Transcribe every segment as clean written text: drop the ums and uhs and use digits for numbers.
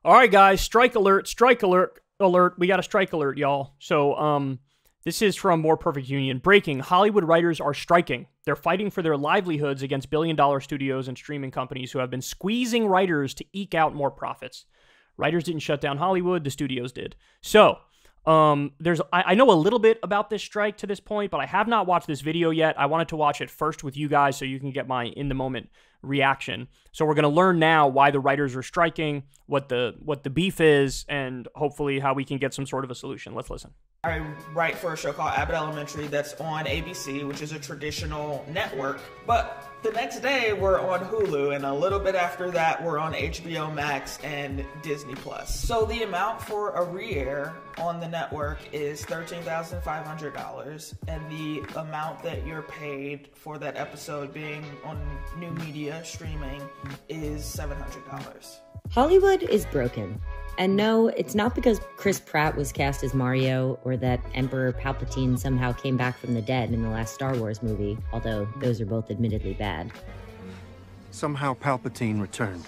All right, guys, strike alert, alert. We got a strike alert, y'all. So, this is from More Perfect Union. Breaking, Hollywood writers are striking. They're fighting for their livelihoods against billion-dollar studios and streaming companies who have been squeezing writers to eke out more profits. Writers didn't shut down Hollywood, the studios did. So, I know a little bit about this strike to this point, but I have not watched this video yet. I wanted to watch it first with you guys so you can get my in-the-moment reaction. So we're going to learn now why the writers are striking, what the beef is, and hopefully how we can get some sort of a solution. Let's listen. I write for a show called Abbott Elementary that's on ABC, which is a traditional network. But the next day we're on Hulu, and a little bit after that we're on HBO Max and Disney Plus. So the amount for a re-air on the network is $13,500, and the amount that you're paid for that episode being on new media streaming is $700. Hollywood is broken. And no, it's not because Chris Pratt was cast as Mario or that Emperor Palpatine somehow came back from the dead in the last Star Wars movie, although those are both admittedly bad. Somehow Palpatine returned.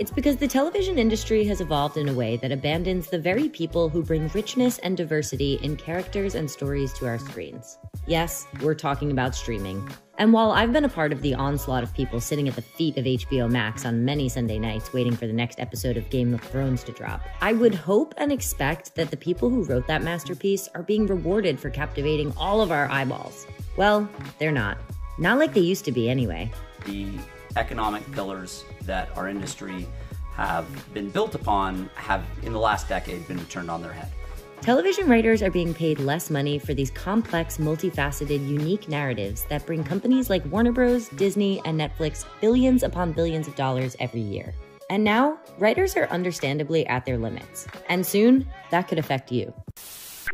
It's because the television industry has evolved in a way that abandons the very people who bring richness and diversity in characters and stories to our screens. Yes, we're talking about streaming. And while I've been a part of the onslaught of people sitting at the feet of HBO Max on many Sunday nights waiting for the next episode of Game of Thrones to drop, I would hope and expect that the people who wrote that masterpiece are being rewarded for captivating all of our eyeballs. Well, they're not. Not like they used to be anyway. The economic pillars that our industry have been built upon have, in the last decade, been turned on their head. Television writers are being paid less money for these complex, multifaceted, unique narratives that bring companies like Warner Bros., Disney, and Netflix billions upon billions of dollars every year. And now, writers are understandably at their limits. And soon, that could affect you.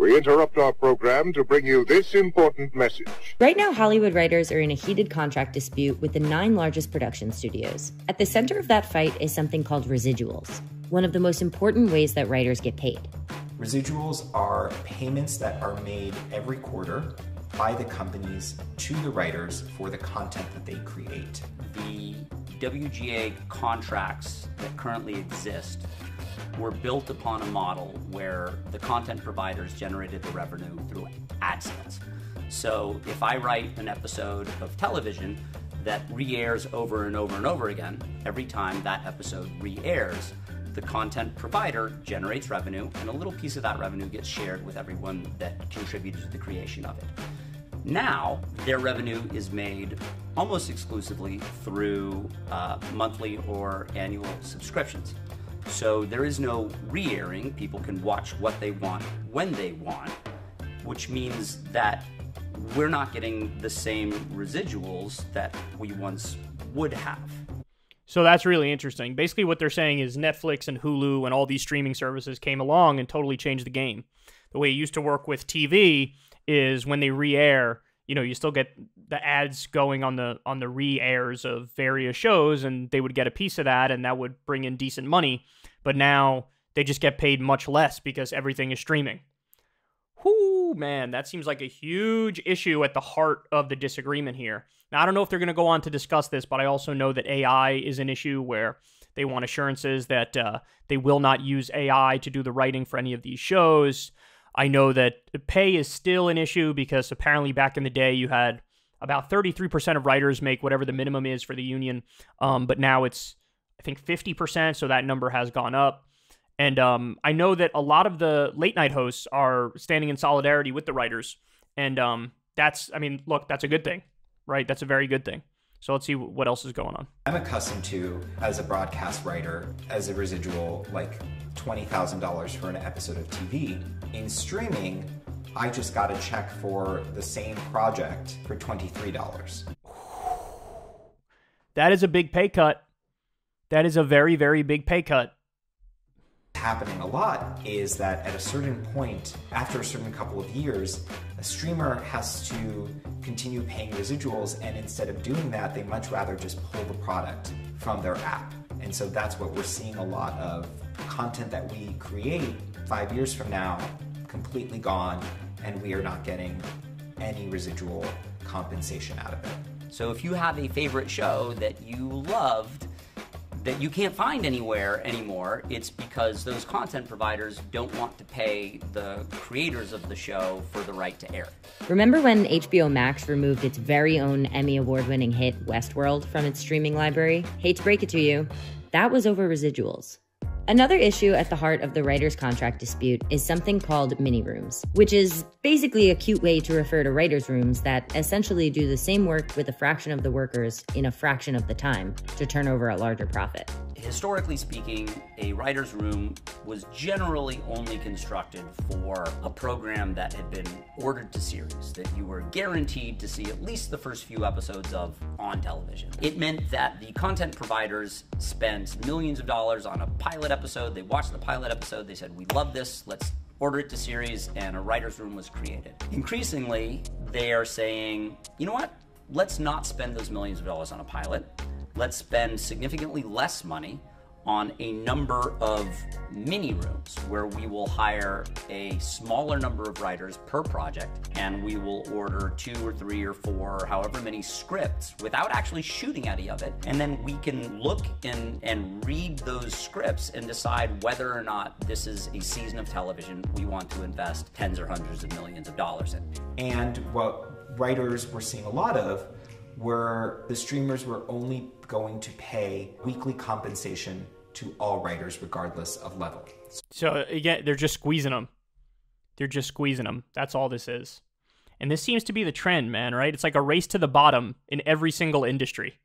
We interrupt our program to bring you this important message. Right now, Hollywood writers are in a heated contract dispute with the 9 largest production studios. At the center of that fight is something called residuals, one of the most important ways that writers get paid. Residuals are payments that are made every quarter by the companies to the writers for the content that they create. The WGA contracts that currently exist were built upon a model where the content providers generated the revenue through ad sales. So if I write an episode of television that re-airs over and over and over again, every time that episode re-airs, the content provider generates revenue, and a little piece of that revenue gets shared with everyone that contributed to the creation of it. Now, their revenue is made almost exclusively through monthly or annual subscriptions. So there is no re-airing. People can watch what they want when they want, which means that we're not getting the same residuals that we once would have. So that's really interesting. Basically what they're saying is Netflix and Hulu and all these streaming services came along and totally changed the game. The way it used to work with TV is when they re-air, you know, you still get the ads going on the re-airs of various shows, and they would get a piece of that, and that would bring in decent money. But now they just get paid much less because everything is streaming. Whoo, man, that seems like a huge issue at the heart of the disagreement here. Now, I don't know if they're going to go on to discuss this, but I also know that AI is an issue where they want assurances that they will not use AI to do the writing for any of these shows. I know that pay is still an issue because apparently back in the day you had about 33% of writers make whatever the minimum is for the union, but now it's, I think, 50%, so that number has gone up. And I know that a lot of the late night hosts are standing in solidarity with the writers. And that's, I mean, look, that's a good thing, right? That's a very good thing. So let's see what else is going on. I'm accustomed to, as a broadcast writer, as a residual, like $20,000 for an episode of TV. In streaming, I just got a check for the same project for $23. That is a big pay cut. That is a very, very big pay cut. Happening a lot is that at a certain point, after a certain couple of years, a streamer has to continue paying residuals, and instead of doing that, they much rather just pull the product from their app. And so that's what we're seeing a lot of. Content that we create 5 years from now, completely gone, and we are not getting any residual compensation out of it. So if you have a favorite show that you loved, that you can't find anywhere anymore. It's because those content providers don't want to pay the creators of the show for the right to air. Remember when HBO Max removed its very own Emmy Award-winning hit Westworld from its streaming library? Hate to break it to you, that was over residuals. Another issue at the heart of the writer's contract dispute is something called mini-rooms, which is basically a cute way to refer to writers' rooms that essentially do the same work with a fraction of the workers in a fraction of the time to turn over a larger profit. Historically speaking, a writer's room was generally only constructed for a program that had been ordered to series, that you were guaranteed to see at least the first few episodes of on television. It meant that the content providers spent millions of dollars on a pilot episode. They watched the pilot episode, they said, we love this, let's order it to series, and a writer's room was created. Increasingly, they are saying, you know what, let's not spend those millions of dollars on a pilot. Let's spend significantly less money on a number of mini rooms where we will hire a smaller number of writers per project, and we will order 2 or 3 or 4, however many scripts without actually shooting any of it. And then we can look and read those scripts and decide whether or not this is a season of television we want to invest tens or hundreds of millions of dollars in. And what writers were seeing a lot of were the streamers were only going to pay weekly compensation to all writers regardless of level. So again, they're just squeezing them. They're just squeezing them. That's all this is. And this seems to be the trend, man, right? It's like a race to the bottom in every single industry.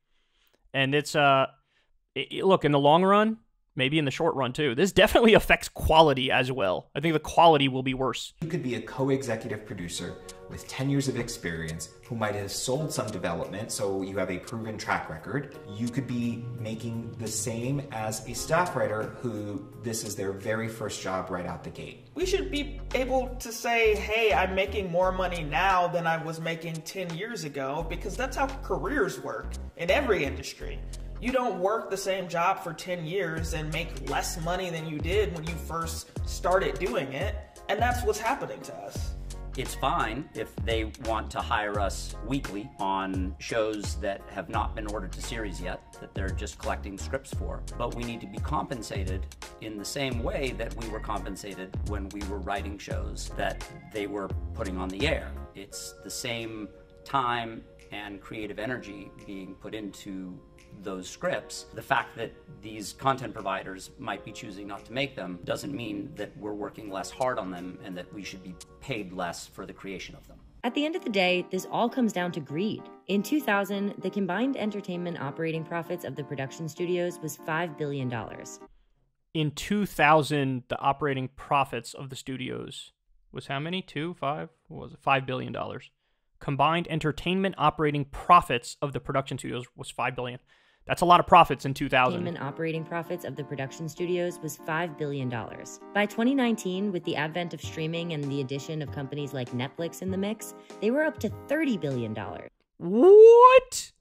And it's, look, in the long run, maybe in the short run too, this definitely affects quality as well. I think the quality will be worse. You could be a co-executive producer with 10 years of experience who might have sold some development, so you have a proven track record. You could be making the same as a staff writer who this is their very first job right out the gate. We should be able to say, hey, I'm making more money now than I was making 10 years ago, because that's how careers work in every industry. You don't work the same job for 10 years and make less money than you did when you first started doing it, and that's what's happening to us. It's fine if they want to hire us weekly on shows that have not been ordered to series yet, that they're just collecting scripts for. But we need to be compensated in the same way that we were compensated when we were writing shows that they were putting on the air. It's the same time and creative energy being put into those scripts. The fact that these content providers might be choosing not to make them doesn't mean that we're working less hard on them and that we should be paid less for the creation of them. At the end of the day, this all comes down to greed. In 2000, the combined entertainment operating profits of the production studios was $5 billion. In 2000, the operating profits of the studios was how many? 2, 5? What was it? $5 billion. Combined entertainment operating profits of the production studios was $5 billion. That's a lot of profits in 2000. Entertainment operating profits of the production studios was $5 billion. By 2019, with the advent of streaming and the addition of companies like Netflix in the mix, they were up to $30 billion. What?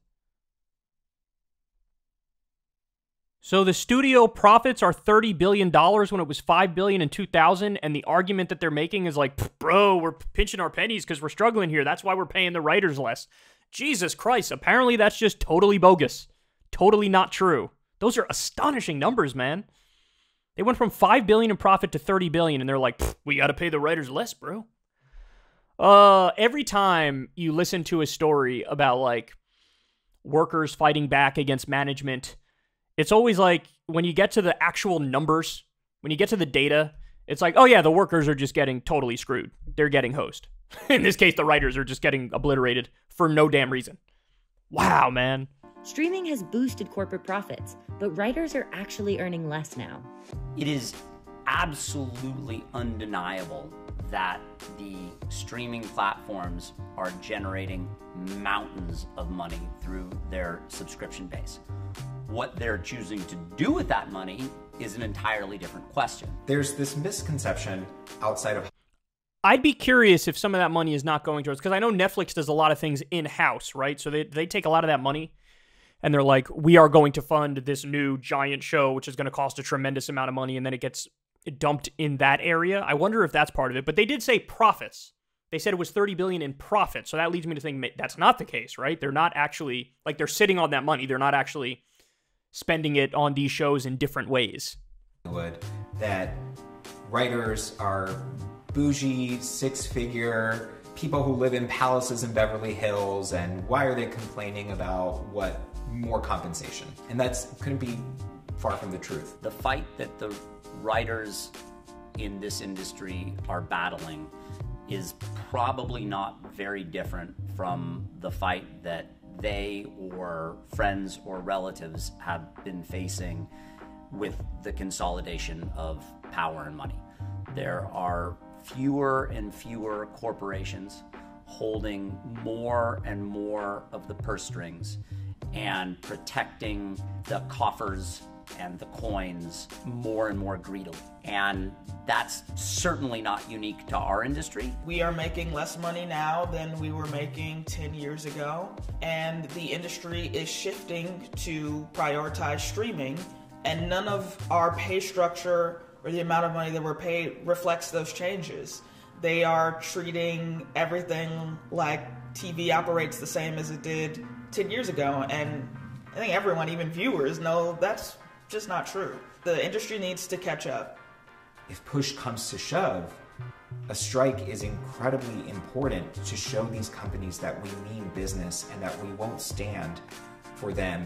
So the studio profits are $30 billion when it was $5 billion in 2000, and the argument that they're making is like, bro, we're pinching our pennies because we're struggling here. That's why we're paying the writers less. Jesus Christ, apparently that's just totally bogus. Totally not true. Those are astonishing numbers, man. They went from $5 billion in profit to $30 billion, and they're like, we got to pay the writers less, bro. Every time you listen to a story about, like, workers fighting back against management, it's always like, when you get to the actual numbers, when you get to the data, it's like, oh yeah, the workers are just getting totally screwed. They're getting hosed. In this case, the writers are just getting obliterated for no damn reason. Wow, man. Streaming has boosted corporate profits, but writers are actually earning less now. It is absolutely undeniable that the streaming platforms are generating mountains of money through their subscription base. What they're choosing to do with that money is an entirely different question. There's this misconception outside of... I'd be curious if some of that money is not going towards, because I know Netflix does a lot of things in-house, right? So they take a lot of that money and they're like, we are going to fund this new giant show, which is going to cost a tremendous amount of money, and then it gets dumped in that area. I wonder if that's part of it. But they did say profits. They said it was $30 billion in profit. So that leads me to think that's not the case, right? They're not actually, like, they're sitting on that money. They're not actually spending it on these shows in different ways. That writers are bougie, six-figure people who live in palaces in Beverly Hills, and why are they complaining about what more compensation? And that's couldn't be far from the truth. The fight that the writers in this industry are battling is probably not very different from the fight that they or friends or relatives have been facing with the consolidation of power and money. There are fewer and fewer corporations holding more and more of the purse strings and protecting the coffers and the coins more and more greedily. And that's certainly not unique to our industry. We are making less money now than we were making 10 years ago, and the industry is shifting to prioritize streaming, and none of our pay structure or the amount of money that we're paid reflects those changes. They are treating everything like TV operates the same as it did 10 years ago, and I think everyone, even viewers, know that's just not true. The industry needs to catch up. If push comes to shove, a strike is incredibly important to show these companies that we mean business and that we won't stand for them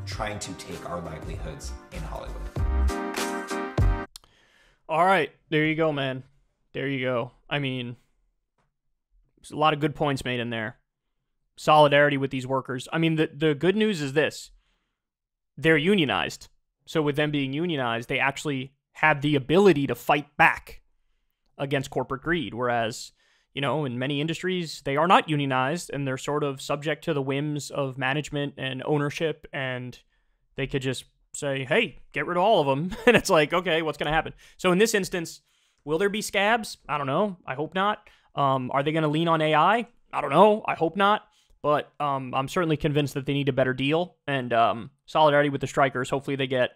trying to take our livelihoods in Hollywood. All right, there you go, man. There you go. I mean, there's a lot of good points made in there. Solidarity with these workers. I mean, the good news is this. They're unionized. So with them being unionized, they actually have the ability to fight back against corporate greed. Whereas, you know, in many industries, they are not unionized and they're sort of subject to the whims of management and ownership, and they could just say, hey, get rid of all of them. And it's like, okay, what's going to happen? So in this instance, will there be scabs? I don't know. I hope not. Are they going to lean on AI? I don't know. I hope not. But I'm certainly convinced that they need a better deal, and solidarity with the strikers. Hopefully they get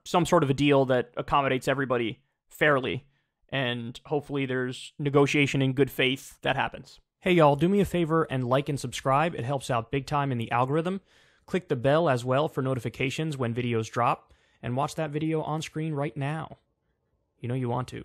some sort of a deal that accommodates everybody fairly, and hopefully there's negotiation in good faith that happens. Hey, y'all, do me a favor and like and subscribe. It helps out big time in the algorithm. Click the bell as well for notifications when videos drop, and watch that video on screen right now. You know you want to.